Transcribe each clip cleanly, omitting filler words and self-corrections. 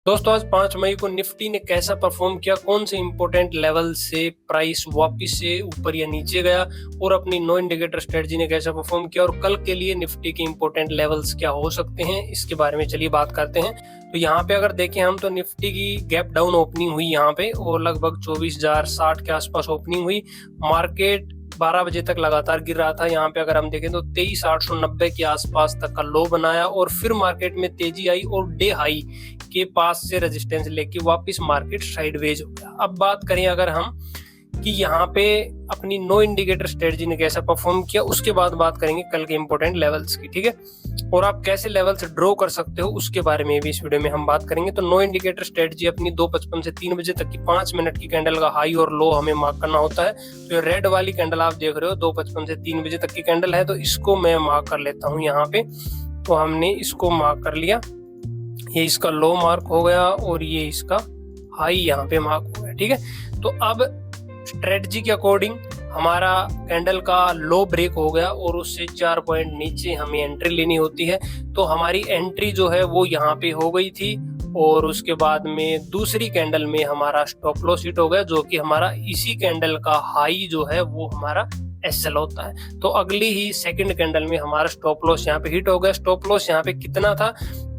दोस्तों आज 5 मई को निफ्टी ने कैसा परफॉर्म किया, कौन से इंपॉर्टेंट लेवल से प्राइस वापस से ऊपर या नीचे गया और अपनी नो इंडिकेटर स्ट्रेटजी ने कैसा परफॉर्म किया और कल के लिए निफ्टी के इंपॉर्टेंट लेवल्स क्या हो सकते हैं, इसके बारे में चलिए बात करते हैं। तो यहाँ पे अगर देखें हम तो निफ्टी की गैप डाउन ओपनिंग हुई यहाँ पे और लगभग 24,060 के आसपास ओपनिंग हुई। मार्केट 12 बजे तक लगातार गिर रहा था। यहाँ पे अगर हम देखें तो 23,890 के आसपास तक का लो बनाया और फिर मार्केट में तेजी आई और डे हाई के पास से रेजिस्टेंस लेके वापस मार्केट साइडवेज हो गया। अब बात करें अगर हम कि यहाँ पे अपनी नो इंडिकेटर स्ट्रेटजी ने कैसा परफॉर्म किया, उसके बाद बात करेंगे कल के इंपॉर्टेंट लेवल्स की, ठीक है। और आप कैसे लेवल्स ड्रॉ कर सकते हो उसके बारे में भी इस वीडियो में हम बात करेंगे। तो नो इंडिकेटर स्ट्रेटजी अपनी 2:55 से 3 बजे तक की 5 मिनट की कैंडल का हाई और लो हमें मार्क करना होता है। तो ये रेड वाली कैंडल आप देख रहे हो 2:55 से 3 बजे तक की कैंडल है, तो इसको मैं मार्क कर लेता हूँ यहाँ पे। तो हमने इसको मार्क कर लिया, ये इसका लो मार्क हो गया और ये इसका हाई यहाँ पे मार्क हो गया, ठीक है। तो अब स्ट्रेटजी के अकॉर्डिंग हमारा कैंडल का लो ब्रेक हो गया और उससे 4 पॉइंट नीचे हमें एंट्री लेनी होती है। तो हमारी एंट्री जो है वो यहाँ पे हो गई थी और उसके बाद में दूसरी कैंडल में हमारा स्टॉप लॉस हिट हो गया, जो कि हमारा इसी कैंडल का हाई जो है वो हमारा एसएल होता है। तो अगली ही सेकंड कैंडल में हमारा स्टॉप लॉस यहाँ पे हिट हो गया। स्टॉप लॉस यहाँ पे कितना था,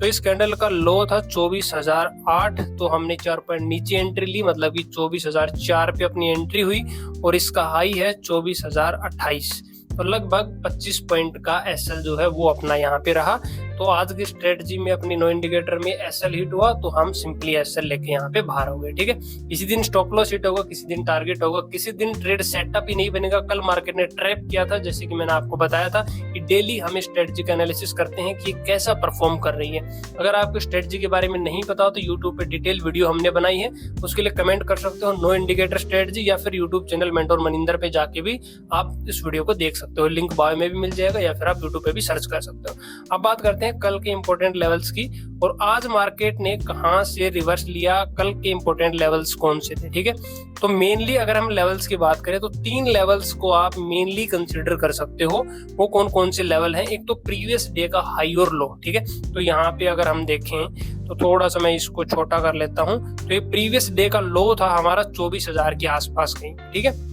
तो इस कैंडल का लो था 24,008, तो हमने 4 पॉइंट नीचे एंट्री ली, मतलब कि 24,004 पे अपनी एंट्री हुई और इसका हाई है 24,028। तो लगभग 25 पॉइंट का एसएल जो है वो अपना यहाँ पे रहा। तो आज की स्ट्रेटजी में अपनी नो इंडिकेटर में एसएल हिट हुआ तो हम सिंपली एसएल लेके यहाँ पे बाहर हो गए, ठीक है। किसी दिन स्टॉप लॉस हिट होगा, किसी दिन टारगेट होगा, किसी दिन ट्रेड सेटअप ही नहीं बनेगा। कल मार्केट ने ट्रैप किया था, जैसे कि मैंने आपको बताया था कि डेली हम स्ट्रेटजी का एनालिसिस करते हैं कि ये कैसा परफॉर्म कर रही है। अगर आपको स्ट्रेटजी के बारे में नहीं पता हो तो यूट्यूब पे डिटेल वीडियो हमने बनाई है, उसके लिए कमेंट कर सकते हो नो इंडिकेटर स्ट्रेटजी, या फिर यूट्यूब चैनल मेंटोर मनिंदर पे जाके भी आप इस वीडियो को देख सकते हो। लिंक बायो में भी मिल जाएगा या फिर आप यूट्यूब पे भी सर्च कर सकते हो। अब बात करते हैं कल के इंपॉर्टेंट लेवल्स की और आज मार्केट ने कहां से रिवर्स लिया, कल के इंपॉर्टेंट लेवल्स कौन से थे, ठीक है। तो मेनली अगर हम लेवल्स की बात करें तो 3 लेवल्स को आप मेनली कंसीडर कर सकते हो। वो कौन कौन से लेवल हैं, एक तो प्रीवियस डे का हाई और लो, ठीक है। तो यहाँ पे अगर हम देखें तो थोड़ा सा मैं इसको छोटा कर लेता हूं। तो ये प्रीवियस डे का लो था हमारा 24,000 के आसपास कहीं, ठीक है।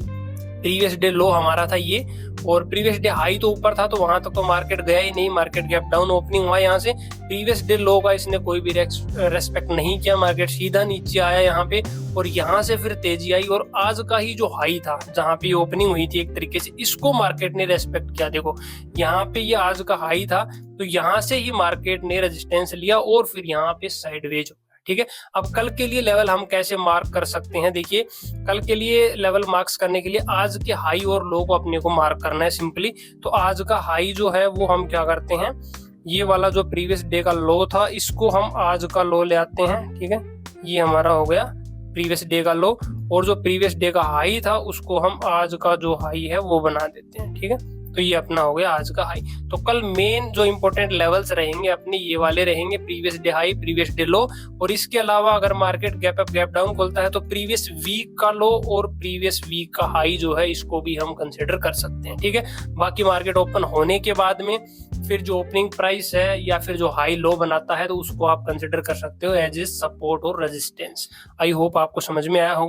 प्रीवियस डे लो हमारा था ये, और प्रीवियस डे हाई तो ऊपर था, तो वहां तक तो मार्केट गया ही नहीं। मार्केट गैप डाउन ओपनिंग हुआ यहाँ से, प्रीवियस डे लो का इसने कोई भी रेस्पेक्ट नहीं किया, मार्केट सीधा नीचे आया यहाँ पे और यहाँ से फिर तेजी आई और आज का ही जो हाई था जहाँ पे ओपनिंग हुई थी एक तरीके से, इसको मार्केट ने रेस्पेक्ट किया। देखो यहाँ पे ये आज का हाई था, तो यहाँ से ही मार्केट ने रेजिस्टेंस लिया और फिर यहाँ पे साइडवेज, ठीक है। अब कल के लिए लेवल हम कैसे मार्क कर सकते हैं, देखिए कल के लिए लेवल मार्क्स करने के लिए आज के हाई और लो को अपने को मार्क करना है सिंपली। तो आज का हाई जो है वो हम क्या करते हैं, ये वाला जो प्रीवियस डे का लो था इसको हम आज का लो ले आते हैं, ठीक है। ये हमारा हो गया प्रीवियस डे का लो और जो प्रीवियस डे का हाई था उसको हम आज का जो हाई है वो बना देते हैं, ठीक है। तो ये अपना हो गया आज का हाई। तो कल मेन जो इंपॉर्टेंट लेवल्स रहेंगे अपने ये वाले रहेंगे, previous day high, previous day लो, और इसके अलावा अगर market gap up gap down खोलता है तो प्रीवियस वीक का लो और प्रीवियस वीक का हाई जो है इसको भी हम कंसिडर कर सकते हैं, ठीक है। बाकी मार्केट ओपन होने के बाद में फिर जो ओपनिंग प्राइस है या फिर जो हाई लो बनाता है तो उसको आप कंसिडर कर सकते हो एज ए सपोर्ट और रेजिस्टेंस। आई होप आपको समझ में आया होगा।